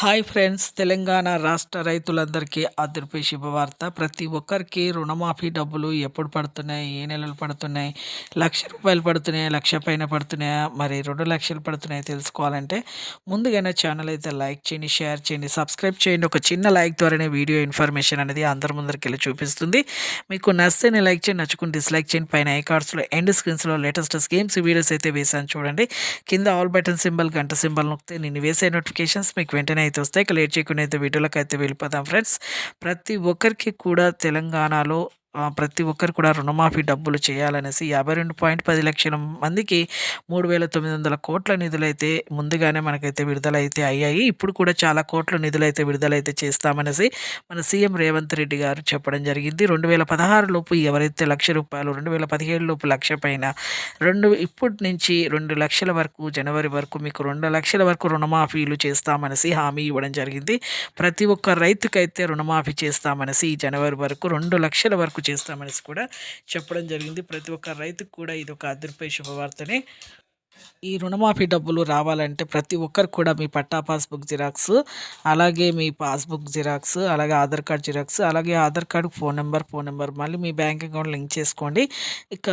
Hi friends, Telangana రాష్ట్ర రైతులందరికీ అదిరిపోయే శుభవార్త. ప్రతి ఒక్కరికి రుణమాఫీ డబ్బులు ఎప్పుడు పడుతున్నాయి, ఏ నెలలు పడుతున్నాయి, రూ. 1,00,000 పడుతున్నాయా, 1,00,000 పైన పడుతున్నాయా, మరి 2,00,000 పడుతున్నాయా తెలుసుకోవాలంటే ముందుగా నా ఛానల్ అయితే లైక్ చేయండి, షేర్ చేయండి, సబ్స్క్రైబ్ చేయండి. ఒక చిన్న లైక్ ద్వారానే వీడియో ఇన్ఫర్మేషన్ అనేది అందరి ముందరికి వెళ్ళి చూపిస్తుంది. మీకు నచ్చితేనే లైక్ చేయండి, నచ్చుకుని డిస్లైక్ చేయండి. పైన ఐకార్డ్స్లో ఎండ్ స్క్రీన్స్లో లేటెస్ట్ గేమ్స్ వీడియోస్ అయితే వేసాను చూడండి. కింద ఆల్ బటన్ సింబల్, గంట సింబల్ నొక్కితే నేను వేసే నోటిఫికేషన్స్ మీకు వెంటనే అయితే వస్తాయి. ఇక లేట్ చేయకుండా అయితే వీడియోలోకి అయితే వెళ్ళిపోదాం ఫ్రెండ్స్. ప్రతి ఒక్కరికి కూడా తెలంగాణలో ప్రతి ఒక్కరు కూడా రుణమాఫీ డబ్బులు చేయాలనేసి 52.10 లక్షల మందికి 3,900 కోట్ల నిధులైతే ముందుగానే మనకైతే విడుదలైతే అయ్యాయి. ఇప్పుడు కూడా చాలా కోట్ల నిధులైతే విడుదలైతే చేస్తామనేసి మన సీఎం రేవంత్ రెడ్డి గారు చెప్పడం జరిగింది. 2016 లోపు ఎవరైతే ₹1,00,000, 2017 లోపు 1,00,000 పైన ఇప్పటి నుంచి 2,00,000 వరకు, జనవరి వరకు మీకు 2,00,000 వరకు రుణమాఫీలు చేస్తామనేసి హామీ ఇవ్వడం జరిగింది. ప్రతి ఒక్క రైతుకైతే రుణమాఫీ చేస్తామనేసి ఈ జనవరి వరకు 2,00,000 వరకు చేస్తామనేసి కూడా చెప్పడం జరిగింది. ప్రతి ఒక్క రైతుకు కూడా ఇది ఒక అదిరిపోయే శుభవార్తనే. ఈ రుణమాఫీ డబ్బులు రావాలంటే ప్రతి ఒక్కరు కూడా మీ పట్టా పాస్బుక్ జిరాక్స్, అలాగే మీ పాస్బుక్ జిరాక్స్, అలాగే ఆధార్ కార్డ్ జిరాక్స్, అలాగే ఆధార్ కార్డు ఫోన్ నెంబర్ మళ్ళీ మీ బ్యాంక్ అకౌంట్ లింక్ చేసుకోండి. ఇక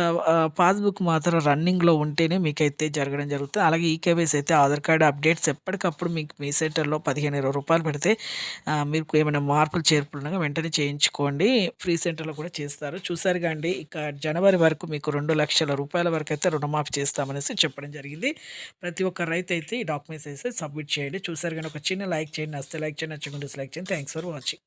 పాస్బుక్ మాత్రం రన్నింగ్లో ఉంటేనే మీకైతే జరగడం జరుగుతుంది. అలాగే ఈకేవైసీ అయితే ఆధార్ కార్డు అప్డేట్స్ ఎప్పటికప్పుడు మీకు మీ సెంటర్లో ₹15-20 పెడితే మీకు ఏమైనా మార్పులు చేర్పులు ఉండగా వెంటనే చేయించుకోండి. ఫ్రీ సెంటర్లో కూడా చేస్తారు. చూసారుగా అండి, ఇక జనవరి వరకు మీకు ₹2,00,000 వరకు అయితే రుణమాఫీ చేస్తామనేసి చెప్పడం జరిగింది. ప్రతి ఒక్క రైతు అయితే ఈ డాక్యుమెంట్స్ అయితే సబ్మిట్ చేయండి. చూసారు కానీ ఒక చిన్న లైక్ చేయండి, నచ్చితే లైక్ చేయండి, నచ్చకుంటే డిస్లైక్ చేయండి. Thanks for watching.